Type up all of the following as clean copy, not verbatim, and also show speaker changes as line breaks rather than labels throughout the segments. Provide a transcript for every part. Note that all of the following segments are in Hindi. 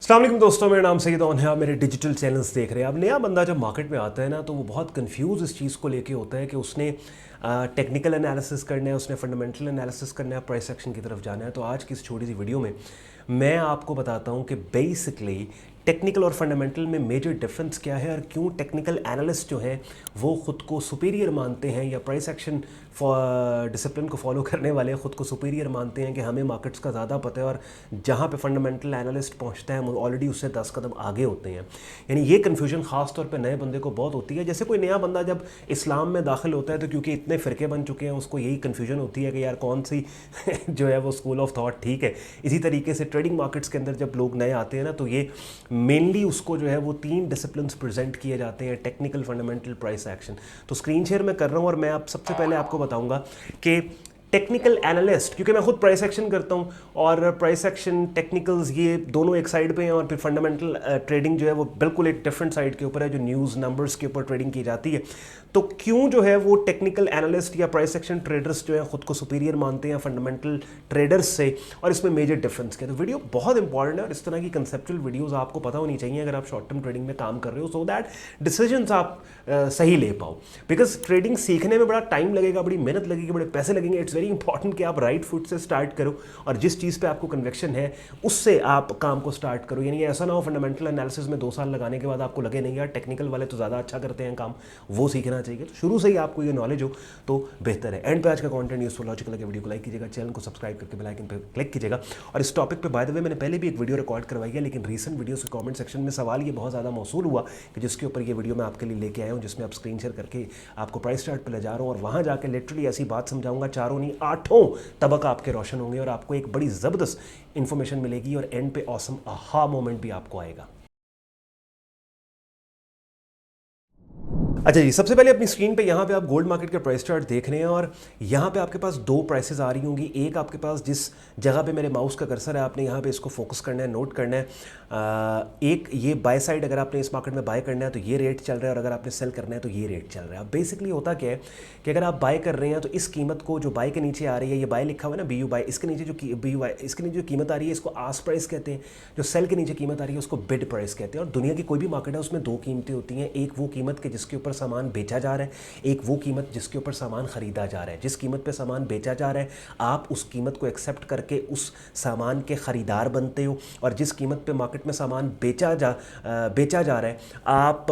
अस्सलाम वालेकुम दोस्तों, मेरा नाम सईद है। आप मेरे डिजिटल चैनल्स देख रहे हैं। अब नया बंदा जब मार्केट में आता है ना, तो वो बहुत कंफ्यूज इस चीज़ को लेके होता है कि उसने टेक्निकल एनालिसिस करना है, उसने फंडामेंटल एनालिसिस करना है, प्राइस एक्शन की तरफ जाना है। तो आज की इस छोटी सी वीडियो में मैं आपको बताता हूँ कि बेसिकली टेक्निकल और फंडामेंटल में मेजर डिफरेंस क्या है और क्यों टेक्निकल एनालिस्ट जो हैं वो ख़ुद को सुपीरियर मानते हैं, या प्राइस एक्शन डिसिप्लिन को फॉलो करने वाले ख़ुद को सुपीरियर मानते हैं कि हमें मार्केट्स का ज़्यादा पता है, और जहाँ पे फंडामेंटल एनालिस्ट पहुँचता है हम ऑलरेडी उससे 10 कदम आगे होते हैं। यानी ये कन्फ्यूजन ख़ास तौर पे नए बंदे को बहुत होती है। जैसे कोई नया बंदा जब इस्लाम में दाखिल होता है तो क्योंकि इतने फ़िरके बन चुके हैं, उसको यही कन्फ्यूजन होती है कि यार कौन सी जो है वो स्कूल ऑफ थॉट ठीक है। इसी तरीके से ट्रेडिंग मार्केट्स के अंदर जब लोग नए आते हैं ना, तो ये मेनली उसको जो है वो 3 डिसिप्लिन्स प्रेजेंट किए जाते हैं: टेक्निकल, फंडामेंटल, प्राइस एक्शन। तो स्क्रीन शेयर मैं कर रहा हूँ और मैं आप सबसे पहले आपको बताऊंगा कि टेक्निकल एनालिस्ट, क्योंकि मैं खुद प्राइस एक्शन करता हूँ और प्राइस एक्शन टेक्निकल्स ये दोनों एक साइड पे हैं, और फिर फंडामेंटल ट्रेडिंग जो है वो बिल्कुल एक डिफरेंट साइड के ऊपर है, जो न्यूज़ नंबर्स के ऊपर ट्रेडिंग की जाती है। तो क्यों जो है वो टेक्निकल एनालिस्ट या प्राइस एक्शन ट्रेडर्स जो है खुद को सुपीरियर मानते हैं फंडामेंटल ट्रेडर्स से, और इसमें मेजर डिफरेंस क्या है। तो वीडियो बहुत इंपॉर्टेंट है और इस तरह की कंसेप्चुअल वीडियोस आपको पता होनी चाहिए अगर आप शॉर्ट टर्म ट्रेडिंग में काम कर रहे हो, सो दैट डिसीजंस आप सही ले पाओ। बिकॉज ट्रेडिंग सीखने में बड़ा टाइम लगेगा, बड़ी मेहनत लगेगी, बड़े पैसे लगेंगे। इट्स वेरी इंपॉर्टेंट कि आप राइट फुट से स्टार्ट करो और जिस चीज़ पे आपको कन्विक्शन है उससे आप काम को स्टार्ट करो। यानी ऐसा ना हो फंडामेंटल एनालिसिस में 2 साल लगाने के बाद आपको लगे नहीं यार टेक्निकल वाले तो ज़्यादा अच्छा करते हैं काम, वो सीखना चाहिए। तो शुरू से ही आपको ये नॉलेज हो तो बेहतर है। एंड पे आज का कंटेंट यूजफुल लॉजिकल लगे वीडियो को लाइक कीजिएगा, चैनल को सब्सक्राइब करके बेल आइकन पे क्लिक कीजिएगा। और इस टॉपिक पे बाय द वे मैंने पहले भी एक वीडियो रिकॉर्ड करवाई है, लेकिन रीसेंट वीडियो के कमेंट सेक्शन में सवाल ये बहुत ज़्यादा मौसूल हुआ कि जिसके ऊपर ये वीडियो मैं आपके लिए लेके आया हूँ, जिसमें आप स्क्रीन शेयर करके आपको प्राइस चार्ट पे ले जा रहा हूँ और वहाँ जाके लिटरली ऐसी बात समझाऊंगा, 4 नहीं 8 तबक आपके रोशन होंगे और आपको एक बड़ी ज़बरदस्त इंफॉर्मेशन मिलेगी और एंड पे ऑसम आहा मोमेंट भी आपको आएगा। अच्छा जी, सबसे पहले अपनी स्क्रीन पे यहाँ पे आप गोल्ड मार्केट का प्राइस चार्ट देख रहे हैं और यहाँ पे आपके पास 2 प्राइसेस आ रही होंगी। एक आपके पास जिस जगह पे मेरे माउस का कर्सर है, आपने यहाँ पे इसको फोकस करना है, नोट करना है। एक ये बाय साइड, अगर आपने इस मार्केट में बाय करना है तो ये रेट चल रहा है, और अगर आपने सेल करना है तो ये रेट चल रहा है। अब बेसिकली होता क्या है कि अगर आप बाय कर रहे हैं तो इस कीमत को जो बाय के नीचे आ रही है, ये बाय लिखा हुआ है ना, BU बाय, इसके नीचे जो BU बाय, इसके नीचे जो कीमत आ रही है इसको आस्क प्राइस कहते हैं। जो सेल के नीचे कीमत आ रही है उसको बिड प्राइस कहते हैं। और दुनिया की कोई भी मार्केट है उसमें 2 कीमतें होती हैं। एक वो कीमत के जिसके ऊपर सामान बेचा जा रहा है, एक वो कीमत जिसके ऊपर सामान खरीदा जा रहा है। जिस कीमत पे सामान बेचा जा रहा है आप उस कीमत को एक्सेप्ट करके उस सामान के खरीदार बनते हो, और जिस कीमत पे मार्केट में सामान बेचा जा रहा है आप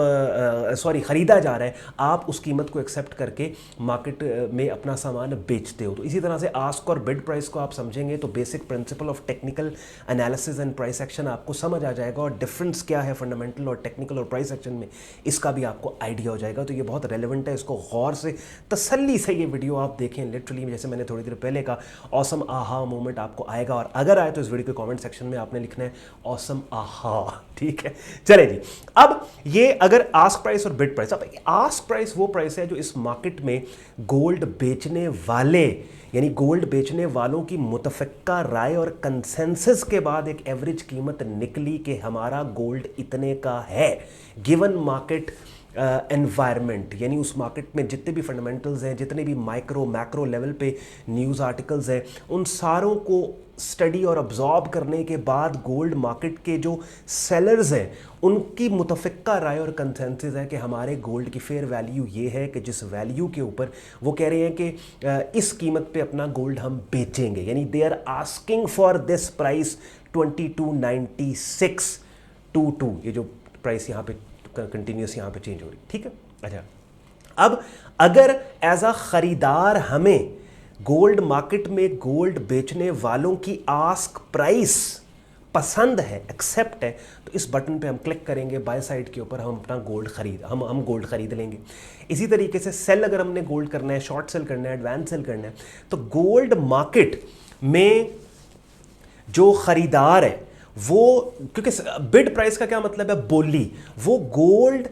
खरीदा जा रहा है, आप उस कीमत को एक्सेप्ट करके मार्केट में अपना सामान बेचते हो। तो इसी तरह से आस्क और बिड प्राइस को आप समझेंगे तो basic principle of technical analysis and price action आपको समझ आ जाएगा, और डिफरेंस क्या है फंडामेंटल और टेक्निकल और प्राइस एक्शन में इसका भी आपको आइडिया हो जाएगा। तो ये बहुत रेलेवेंट है, इसको गौर से तसल्ली से ये वीडियो आप देखें। लिटरली जैसे मैंने थोड़ी देर पहले कहा, ऑसम आहा मोमेंट आपको आएगा, और अगर आए तो इस वीडियो के कमेंट सेक्शन में आपने लिखना है ऑसम आहा, ठीक है। चले जी, अब ये अगर आस्क प्राइस और बिड प्राइस, अब आस्क प्राइस वो प्राइस है जो इस मार्केट में गोल्ड बेचने वाले, यानी गोल्ड बेचने वालों की मुतफ़िक्का राय और कंसेंसस के बाद एक एवरेज कीमत निकली कि हमारा गोल्ड इतने का है गिवन मार्केट एनवायरनमेंट। यानी उस मार्केट में जितने भी फंडामेंटल्स हैं, जितने भी माइक्रो मैक्रो लेवल पे न्यूज़ आर्टिकल्स हैं, उन सारों को स्टडी और अब्जॉर्ब करने के बाद गोल्ड मार्केट के जो सेलर्स हैं उनकी मुतफ़िक्का राय और कंसेंसस है कि हमारे गोल्ड की फेयर वैल्यू ये है कि जिस वैल्यू के ऊपर वो कह रहे हैं कि इस कीमत पे अपना गोल्ड हम बेचेंगे। यानी they are asking for this price 229622, ये जो प्राइस यहाँ पे कंटिन्यूस यहाँ पे चेंज हो रही, ठीक है। अच्छा, अब अगर एज अ ख़रीदार हमें गोल्ड मार्केट में गोल्ड बेचने वालों की आस्क प्राइस पसंद है, एक्सेप्ट है, तो इस बटन पे हम क्लिक करेंगे बाय साइड के ऊपर, हम अपना गोल्ड हम गोल्ड खरीद लेंगे। इसी तरीके से सेल, अगर हमने गोल्ड करना है, शॉर्ट सेल करना है, एडवांस सेल करना है, तो गोल्ड मार्केट में जो खरीदार है वो, क्योंकि बिड प्राइस का क्या मतलब है, बोली, वो गोल्ड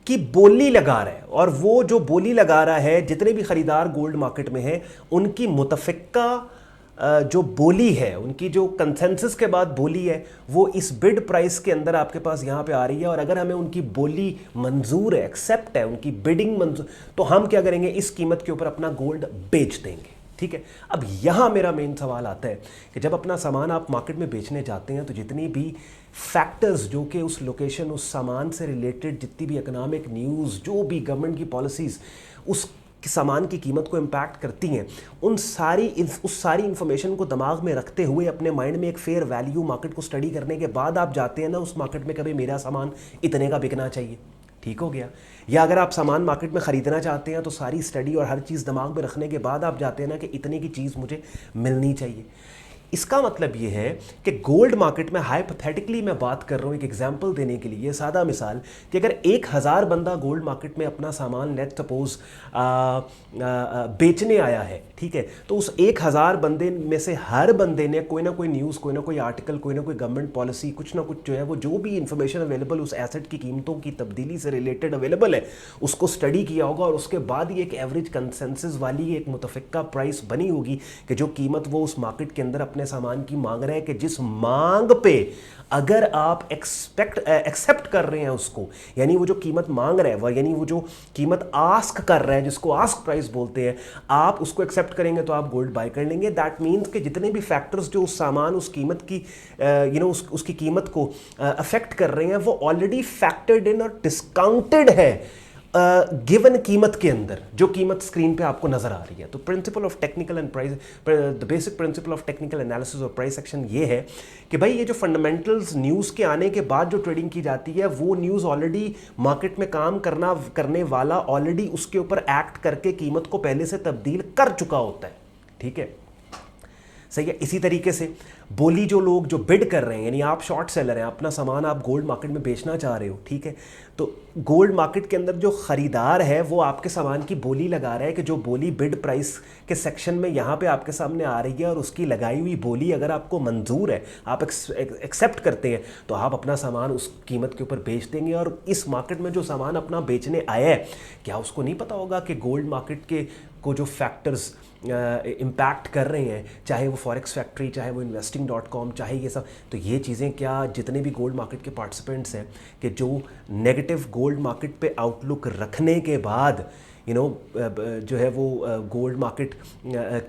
की बोली लगा रहा है, और वो जो बोली लगा रहा है, जितने भी खरीदार गोल्ड मार्केट में हैं उनकी मुतफ़िक्का जो बोली है, उनकी जो कंसेंसस के बाद बोली है, वो इस बिड प्राइस के अंदर आपके पास यहाँ पे आ रही है। और अगर हमें उनकी बोली मंजूर है, एक्सेप्ट है, उनकी बिडिंग मंजूर, तो हम क्या करेंगे, इस कीमत के ऊपर अपना गोल्ड बेच देंगे। ठीक है। अब यहाँ मेरा मेन सवाल आता है कि जब अपना सामान आप मार्केट में बेचने जाते हैं तो जितनी भी फैक्टर्स जो कि उस लोकेशन, उस सामान से रिलेटेड जितनी भी इकोनॉमिक न्यूज़, जो भी गवर्नमेंट की पॉलिसीज़ उस सामान की कीमत को इम्पैक्ट करती हैं, उस सारी इंफॉर्मेशन को दिमाग में रखते हुए अपने माइंड में एक फेयर वैल्यू मार्केट को स्टडी करने के बाद आप जाते हैं ना उस मार्केट में, कभी मेरा सामान इतने का बिकना चाहिए, ठीक हो गया। या अगर आप सामान मार्केट में ख़रीदना चाहते हैं तो सारी स्टडी और हर चीज़ दिमाग में रखने के बाद आप जाते हैं ना कि इतने की चीज़ मुझे मिलनी चाहिए। इसका मतलब ये है कि गोल्ड मार्केट में हाइपोथेटिकली मैं बात कर रहा हूँ, एक एग्जांपल देने के लिए, सादा मिसाल कि अगर 1000 बंदा गोल्ड मार्केट में अपना सामान लेट सपोज बेचने आया है, ठीक है, तो उस 1000 बंदे में से हर बंदे ने कोई ना कोई न्यूज़, कोई ना कोई आर्टिकल, कोई ना कोई गवर्नमेंट पॉलिसी, कुछ ना कुछ जो है वो जो भी इंफॉर्मेशन अवेलेबल उस एसेट की कीमतों की तब्दीली से रिलेटेड अवेलेबल है उसको स्टडी किया होगा और उसके बाद ही एक एवरेज कंसेंसस वाली एक मुतफ़िका प्राइस बनी होगी कि जो कीमत वो उस मार्केट के अंदर अपने सामान की मांग रहे हैं, कि जिस मांग पे अगर आप एक्सेप्ट कर रहे हैं उसको, यानी वो जो कीमत मांग रहे हैं, यानी वो जो कीमत आस्क कर रहे हैं, जिसको आस्क प्राइस बोलते हैं, आप उसको एक्सेप्ट करेंगे तो आप गोल्ड बाय कर लेंगे। दैट मीन्स कि जितने भी फैक्टर्स जो उस सामान, उस कीमत की उसकी कीमत को अफेक्ट कर रहे हैं वो ऑलरेडी फैक्टर्ड इन और डिस्काउंटेड है गिवन कीमत के अंदर, जो कीमत स्क्रीन पे आपको नजर आ रही है। तो principle of technical and price, the basic principle of technical analysis और प्राइस एक्शन ये है कि भाई ये जो फंडामेंटल्स न्यूज़ के आने के बाद जो ट्रेडिंग की जाती है वो न्यूज़ ऑलरेडी मार्केट में काम करने वाला ऑलरेडी उसके ऊपर एक्ट करके कीमत को पहले से तब्दील कर चुका होता है, ठीक है, सही है। इसी तरीके से बोली जो लोग जो बिड कर रहे हैं, यानी आप शॉर्ट सेलर हैं, अपना सामान आप गोल्ड मार्केट में बेचना चाह रहे हो, ठीक है, तो गोल्ड मार्केट के अंदर जो ख़रीदार है वो आपके सामान की बोली लगा रहा है कि जो बोली बिड प्राइस के सेक्शन में यहाँ पे आपके सामने आ रही है और उसकी लगाई हुई बोली अगर आपको मंजूर है, आप एक्सेप्ट करते हैं, तो आप अपना सामान उस कीमत के ऊपर बेच देंगे। और इस मार्केट में जो सामान अपना बेचने आया है, क्या उसको नहीं पता होगा कि गोल्ड मार्केट के को जो फैक्टर्स इम्पैक्ट कर रहे हैं, चाहे वो फॉरेक्स फैक्ट्री, चाहे वो investing.com, चाहे ये सब, तो ये चीज़ें क्या जितने भी गोल्ड मार्केट के पार्टिसिपेंट्स हैं कि जो नेगेटिव गोल्ड मार्केट पे आउटलुक रखने के बाद जो है वो गोल्ड मार्केट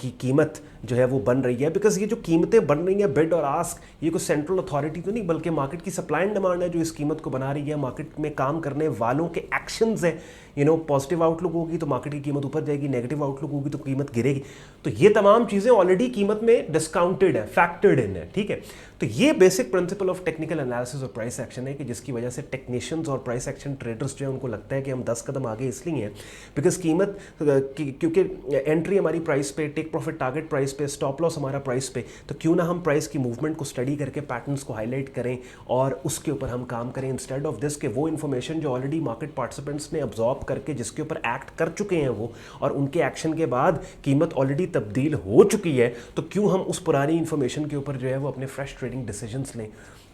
की कीमत जो है वो बन रही है, बिकॉज ये जो कीमतें बन रही हैं बिड और आस्क, ये कोई सेंट्रल अथॉरिटी तो नहीं बल्कि मार्केट की सप्लाई एंड डिमांड है जो इस कीमत को बना रही है। मार्केट में काम करने वालों के एक्शंस हैं, पॉजिटिव आउटलुक होगी तो मार्केट की कीमत ऊपर जाएगी, नेगेटिव आउटलुक होगी तो कीमत गिरेगी। तो ये तमाम चीज़ें ऑलरेडी कीमत में डिस्काउंटेड है, फैक्टर्ड इन है, ठीक है। तो ये basic principle of technical analysis और प्राइस एक्शन है कि जिसकी वजह से टेक्नीशियंस और प्राइस एक्शन ट्रेडर्स जो है उनको लगता है कि हम 10 कदम आगे इसलिए हैं बिकॉज कीमत क्योंकि एंट्री हमारी प्राइस पे, टेक प्रॉफिट टारगेट प्राइस पे, स्टॉप लॉस हमारा प्राइस पे, तो क्यों ना हम प्राइस की मूवमेंट को स्टडी करके पैटर्न्स को हाईलाइट करें और उसके ऊपर हम काम करें, इंस्टेड ऑफ दिस के वो इन्फॉर्मेशन जो ऑलरेडी मार्केट पार्टिसिपेंट्स ने अब्जॉर्ब करके जिसके ऊपर एक्ट कर चुके हैं वो, और उनके एक्शन के बाद कीमत ऑलरेडी तब्दील हो चुकी है, तो क्यों हम उस पुरानी इन्फॉर्मेशन के ऊपर जो है वो अपने फ्रेश ट्रेडिंग डिसीजंस लें,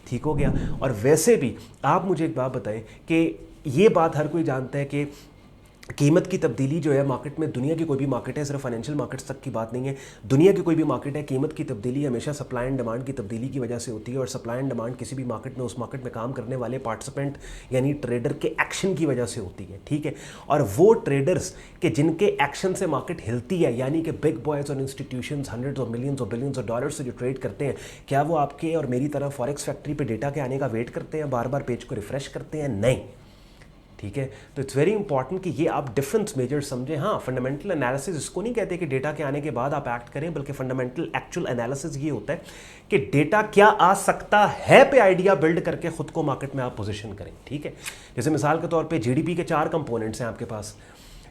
ठीक हो गया। और वैसे भी आप मुझे एक बात बताएं कि ये बात हर कोई जानता है कि कीमत की तब्दीली जो है मार्केट में, दुनिया की कोई भी मार्केट है, सिर्फ फाइनेंशियल मार्केट्स तक की बात नहीं है, दुनिया की कोई भी मार्केट है, कीमत की तब्दीली हमेशा सप्लाई एंड डिमांड की तब्दीली की वजह से होती है। और सप्लाई एंड डिमांड किसी भी मार्केट में उस मार्केट में काम करने वाले पार्टिसिपेंट यानी ट्रेडर के एक्शन की वजह से होती है, ठीक है। और वो ट्रेडर्स के जिनके एक्शन से मार्केट हिलती है, यानी कि बिग बॉयज़ और इंस्टीट्यूशंस हंड्रेड्स ऑफ मिलियंस और बिलियंस ऑफ डॉलर्स से जो ट्रेड करते हैं, क्या वो आपके और मेरी तरह फॉरेक्स फैक्ट्री पे डेटा के आने का वेट करते हैं, बार बार पेज को रिफ्रेश करते हैं? नहीं, ठीक है। तो इट्स वेरी इंपॉर्टेंट कि ये आप डिफरेंस मेजर समझें। हाँ, फंडामेंटल एनालिसिस इसको नहीं कहते कि डेटा के आने के बाद आप एक्ट करें, बल्कि फंडामेंटल एक्चुअल एनालिसिस ये होता है कि डेटा क्या आ सकता है पे आइडिया बिल्ड करके खुद को मार्केट में आप पोजीशन करें, ठीक है। जैसे मिसाल के तौर पे जीडीपी के 4 कंपोनेंट्स हैं आपके पास,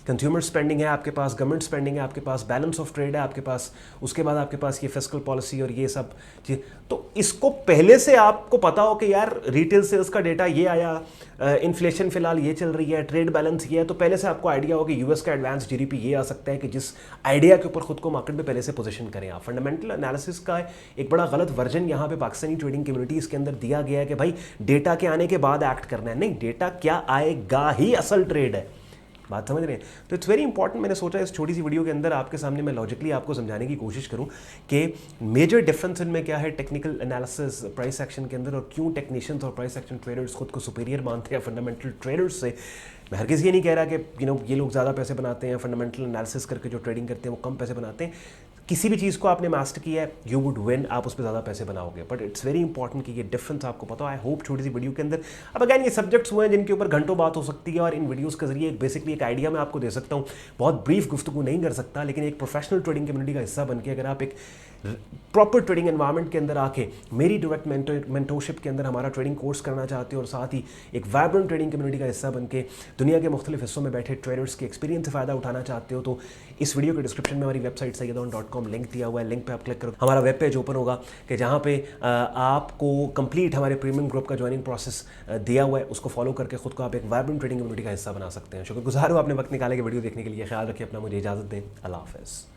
कंज्यूमर स्पेंडिंग है आपके पास, गवर्नमेंट स्पेंडिंग है आपके पास, बैलेंस ऑफ ट्रेड है आपके पास, उसके बाद आपके पास ये फिस्कल पॉलिसी और ये सब चीज़। तो इसको पहले से आपको पता हो कि यार रिटेल सेल्स का डेटा ये आया, इन्फ्लेशन फिलहाल ये चल रही है, ट्रेड बैलेंस ये है, तो पहले से आपको आइडिया हो कि यूएस का एडवांस जीडीपी ये आ सकता है, कि जिस आइडिया के ऊपर खुद को मार्केट में पहले से पोजीशन करें आप। फंडामेंटल एनालिसिस का एक बड़ा गलत वर्जन यहाँ पे पाकिस्तानी ट्रेडिंग कम्युनिटीज़ के अंदर दिया गया है कि भाई डेटा के आने के बाद एक्ट करना है। नहीं, डेटा क्या आएगा ही असल ट्रेड है, बात समझ रहे हैं। तो इट्स वेरी इंपॉर्टेंट, मैंने सोचा इस छोटी सी वीडियो के अंदर आपके सामने मैं लॉजिकली आपको समझाने की कोशिश करूं कि मेजर डिफरेंस इनमें क्या है टेक्निकल एनालिसिस प्राइस एक्शन के अंदर, और क्यों टेक्नीशियंस और प्राइस एक्शन ट्रेडर्स खुद को सुपीरियर मानते हैं फंडामेंटल ट्रेडर्स से। मैं हर किसी ये नहीं कह रहा कि ये लोग ज़्यादा पैसे बनाते हैं, फंडामेंटल एनालिसिस करके जो ट्रेडिंग करते हैं वो कम पैसे बनाते हैं। किसी भी चीज़ को आपने मास्टर किया है, यू वुड विन, आप उस पर ज़्यादा पैसे बनाओगे। बट इट्स वेरी इंपॉर्टेंट कि ये डिफरेंस आपको पता हो। आई होप छोटी सी वीडियो के अंदर, अब अगैन ये सब्जेक्ट्स हुए हैं जिनके ऊपर घंटों बात हो सकती है, और इन वीडियोस के जरिए बेसिकली एक आइडिया मैं आपको दे सकता हूँ। बहुत ब्रीफ गुफ्तगू नहीं कर सकता, लेकिन एक प्रोफेशनल ट्रेडिंग कम्युनिटी का हिस्सा बन के अगर आप एक प्रॉपर ट्रेडिंग एनवायरनमेंट के अंदर आके मेरी डायरेक्ट मेंटोरशिप के अंदर हमारा ट्रेडिंग कोर्स करना चाहते हो, और साथ ही एक वाइब्रेंट ट्रेडिंग कम्युनिटी का हिस्सा बन के दुनिया के मुख्तलिफ हिस्सों में बैठे ट्रेडर्स के एक्सपीरियंस से फ़ायदा उठाना चाहते हो, तो इस वीडियो के डिस्क्रिप्शन में हमारी वेबसाइट sayyadon.com लिंक दिया हुआ है। लिंक पे आप क्लिक करो, हमारा वेब पेज ओपन होगा कि जहाँ पे आपको कंप्लीट हमारे प्रीमियम ग्रुप का ज्वाइनिंग प्रोसेस दिया हुआ है। उसको फॉलो करके खुद को आप एक वाइब्रेंट ट्रेडिंग कम्युनिटी का हिस्सा बना सकते हैं। शुक्रगुजार हूँ आपने वक्त निकाले के वीडियो देखने के लिए। ख्याल रखिए अपना, मुझे इजाज़त दें। अल्लाह हाफ़िज़।